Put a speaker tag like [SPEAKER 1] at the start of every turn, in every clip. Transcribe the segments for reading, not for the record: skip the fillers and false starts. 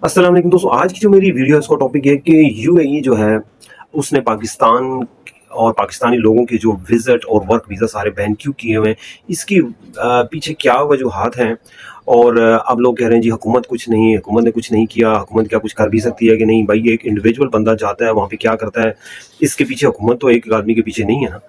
[SPEAKER 1] अस्सलाम वालेकुम दोस्तों, आज की जो मेरी वीडियो है उसका टॉपिक है कि यूएई जो है उसने पाकिस्तान और पाकिस्तानी लोगों के जो विजिट और वर्क वीज़ा सारे बैन क्यों किए हुए हैं, इसकी पीछे क्या वजूहात हैं। और अब लोग कह रहे हैं जी हुकूमत कुछ नहीं, हुकूमत ने कुछ नहीं किया, हुकूमत क्या कुछ कर भी सकती है कि नहीं। भाई एक इंडिविजुअल बंदा जाता है वहाँ पे क्या करता है, इसके पीछे हुकूमत तो एक आदमी के पीछे नहीं है ना।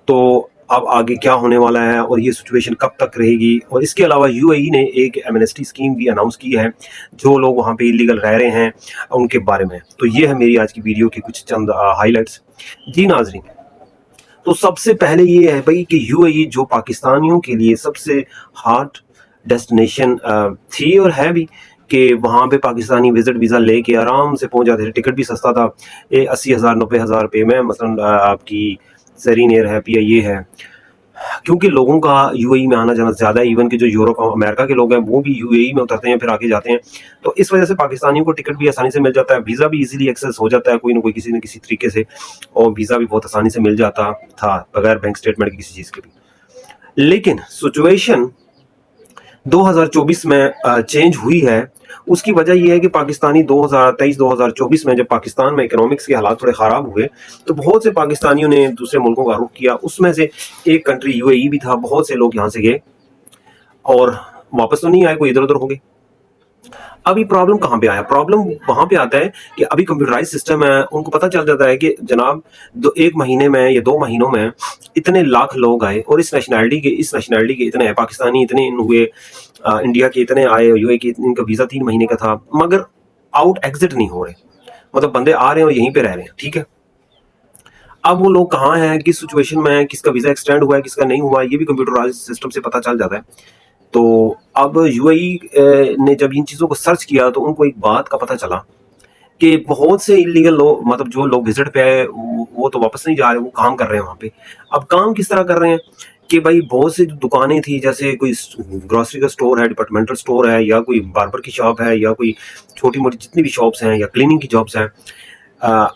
[SPEAKER 1] तो अब आगे क्या होने वाला है और ये सिचुएशन कब तक रहेगी। और इसके अलावा यूएई ने एक एमनेस्टी स्कीम भी अनाउंस की है जो लोग वहाँ पे इलीगल रह रहे हैं उनके बारे में। तो ये है मेरी आज की वीडियो के कुछ चंद हाइलाइट्स। जी नाजरीन, तो सबसे पहले ये है भाई कि यूएई जो पाकिस्तानियों के लिए सबसे हॉट डेस्टिनेशन थी और है भी, कि वहाँ पे पाकिस्तानी विजिट वीज़ा लेके आराम से पहुँच जाते थे। टिकट भी सस्ता था, 80,000 90,000 रुपये में। मसलन आपकी सेरीन एयर है, PIA है, क्योंकि लोगों का यूएई में आना जाना ज़्यादा है। इवन के जो यूरोप और अमेरिका के लोग हैं वो भी यूएई में उतरते हैं फिर आगे जाते हैं। तो इस वजह से पाकिस्तानियों को टिकट भी आसानी से मिल जाता है, वीज़ा भी इजीली एक्सेस हो जाता है कोई ना कोई किसी न किसी तरीके से, और वीज़ा भी बहुत आसानी से मिल जाता था बगैर बैंक स्टेटमेंट की किसी चीज़ के भी। लेकिन सिचुएशन 2024 में चेंज हुई है। उसकी वजह यह है कि पाकिस्तानी 2023-2024 में जब पाकिस्तान में इकोनॉमिक्स के हालात थोड़े ख़राब हुए तो बहुत से पाकिस्तानियों ने दूसरे मुल्कों का रुख किया। उसमें से एक कंट्री यूएई भी था। बहुत से लोग यहाँ से गए और वापस तो नहीं आए, कोई इधर उधर हो गए। अभी प्रॉब्लम कहाँ पे आया? प्रॉब्लम वहां पे आता है कि अभी कंप्यूटराइज सिस्टम है, उनको पता चल जाता है कि जनाब एक महीने में या 2 महीनों में इतने लाख लोग आए और इस नेशनैलिटी के इतने पाकिस्तानी इतने हुए, इंडिया के इतने आए, यूएई के इनका वीजा 3 महीने का था, मगर आउट एग्जिट नहीं हो रहे। मतलब बंदे आ रहे हैं और यहीं पे रह रहे हैं, ठीक है। अब वो लोग कहाँ हैं, किस सिचुएशन में है, किसका वीजा एक्सटेंड हुआ है, किसका नहीं हुआ है, ये भी कंप्यूटराइज सिस्टम से पता चल जाता है। तो अब यूएई ने जब इन चीज़ों को सर्च किया तो उनको एक बात का पता चला कि बहुत से इलीगल लोग, मतलब जो लोग विजिट पे आए वो तो वापस नहीं जा रहे, वो काम कर रहे हैं वहाँ पे। अब काम किस तरह कर रहे हैं कि भाई बहुत सी दुकानें थी, जैसे कोई ग्रोसरी का स्टोर है, डिपार्टमेंटल स्टोर है, या कोई बार्बर की शॉप है, या कोई छोटी मोटी जितनी भी शॉप्स हैं, या क्लीनिंग की जॉब्स हैं।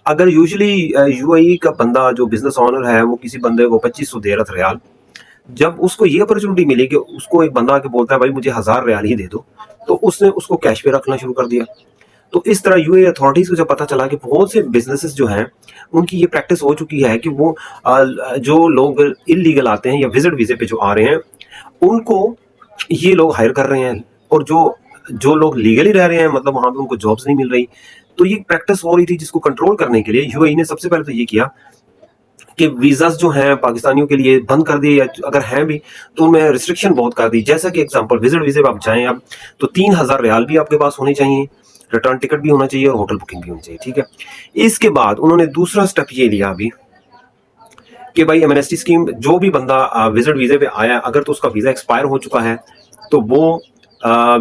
[SPEAKER 1] अगर यूजुअली यूएई का बंदा जो बिजनेस ऑनर है वो किसी बंदे को 2500 दे रहा था रियाल, जब उसको ये अपॉर्चुनिटी मिली कि उसको एक बंदा आके बोलता है भाई मुझे 1000 रियाल ही दे दो, तो उसने उसको कैश पे रखना शुरू कर दिया। तो इस तरह यूएई अथॉरिटीज को जब पता चला कि बहुत से बिजनेसेस जो हैं उनकी ये प्रैक्टिस हो चुकी है कि वो जो लोग इलीगल आते हैं या विजिट वीजे पे जो आ रहे हैं उनको ये लोग हायर कर रहे हैं, और जो जो लोग लीगली रह रहे हैं मतलब वहां पे उनको जॉब्स नहीं मिल रही। तो ये प्रैक्टिस हो रही थी, जिसको कंट्रोल करने के लिए यूएई ने सबसे पहले तो ये किया कि वीज़ास जो हैं पाकिस्तानियों के लिए बंद कर दिए, या अगर हैं भी तो उनमें रिस्ट्रिक्शन बहुत कर दी। जैसा कि एग्जांपल, विजिट वीज़े पे आप जाएं अब तो 3000 रियाल भी आपके पास होने चाहिए, रिटर्न टिकट भी होना चाहिए और होटल बुकिंग भी होनी चाहिए, ठीक है। इसके बाद उन्होंने दूसरा स्टेप ये लिया अभी कि भाई एमनेस्टी स्कीम, जो भी बंदा विजिट वीज़े पे आया अगर तो उसका वीज़ा एक्सपायर हो चुका है तो वो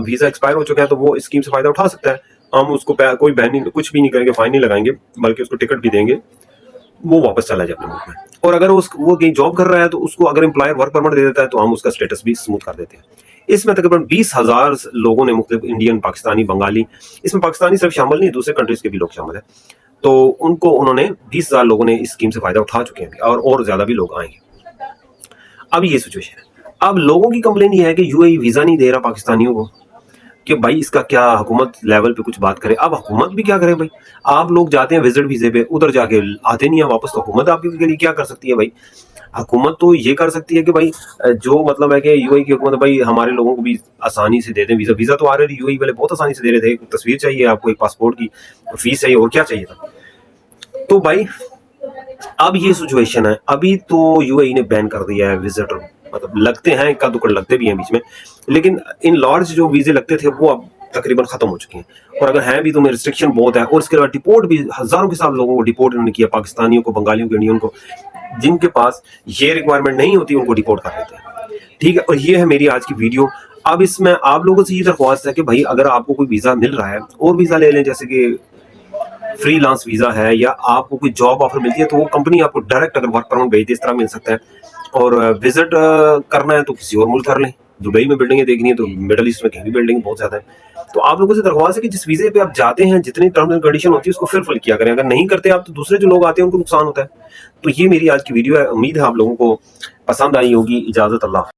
[SPEAKER 1] वीज़ा एक्सपायर हो चुका है तो वो इस स्कीम से फ़ायदा उठा सकता है। हम उसको कोई बैन नहीं, कुछ भी नहीं करेंगे, फाइन नहीं लगाएंगे, बल्कि उसको टिकट भी देंगे, वो वापस चला जाए अपने मुल्क में। और अगर वो कहीं जॉब कर रहा है तो उसको अगर एम्प्लॉयर वर्क परमिट दे देता है तो हम उसका स्टेटस भी स्मूथ कर देते हैं। इसमें तकरीबन 20,000 लोगों ने, मुख्तलिफ इंडियन, पाकिस्तानी, बंगाली, इसमें पाकिस्तानी सिर्फ शामिल नहीं, दूसरे कंट्रीज के भी लोग शामिल हैं, तो उनको उन्होंने 20,000 लोगों ने इस स्कीम से फायदा उठा चुके हैं और ज्यादा भी लोग आएंगे। अब ये सिचुएशन है। अब लोगों की कंप्लेन ये है कि यूएई वीजा नहीं दे रहा पाकिस्तानियों को, कि भाई इसका क्या, हुकूमत लेवल पे कुछ बात करे। अब हुकूमत भी क्या करे भाई, आप लोग जाते हैं विजिट वीजे पे, उधर जाके आते नहीं है वापस, तो हुकूमत आपके लिए क्या कर सकती है भाई? हुकूमत तो ये कर सकती है कि भाई जो मतलब है कि यूएई की हुकूमत भाई हमारे लोगों को भी आसानी से दे दें वीजा। वीजा तो आ रहे यूएई वाले बहुत आसानी से दे रहे थे, तस्वीर चाहिए आपको, एक पासपोर्ट की फीस चाहिए, और क्या चाहिए था। तो भाई अब ये सिचुएशन है, अभी तो यूएई ने बैन कर दिया है विजिटर, मतलब लगते हैं इक्का दुक्कड़ लगते भी हैं बीच में, लेकिन इन लार्ज जो वीजे लगते थे वो अब तकरीबन खत्म हो चुके हैं, और अगर हैं भी तो उनमें रिस्ट्रिक्शन बहुत है। और इसके अलावा डिपोर्ट भी हजारों के साथ लोगों को डिपोर्ट इन्होंने किया, पाकिस्तानियों को, बंगालियों को, इंडियन को, जिनके पास ये रिक्वायरमेंट नहीं होती उनको डिपोर्ट कर देते हैं, ठीक है। और ये है मेरी आज की वीडियो। अब इसमें आप लोगों से ये दरख्वास्त है कि भाई अगर आपको कोई वीजा मिल रहा है और वीजा ले लें, जैसे कि फ्रीलांस वीजा है, या आपको कोई जॉब ऑफर मिलती है तो वो कंपनी आपको डायरेक्ट अगर वर्क परमिट भेजती है इस तरह मिल सकता है। और विजिट करना है तो किसी और मुल्क कर लें, दुबई में बिल्डिंगें देखनी है तो मिडल ईस्ट में कहीं भी बिल्डिंग बहुत ज्यादा है। तो आप लोगों से दरख्वास्त है कि जिस वीजे पे आप जाते हैं जितनी टर्म्स एंड कंडीशन होती है उसको फुलफिल किया करें। अगर नहीं करते आप तो दूसरे जो लोग आते हैं उनको नुकसान होता है। तो ये मेरी आज की वीडियो है, उम्मीद है आप लोगों को पसंद आई होगी। इजाजत, अल्लाह।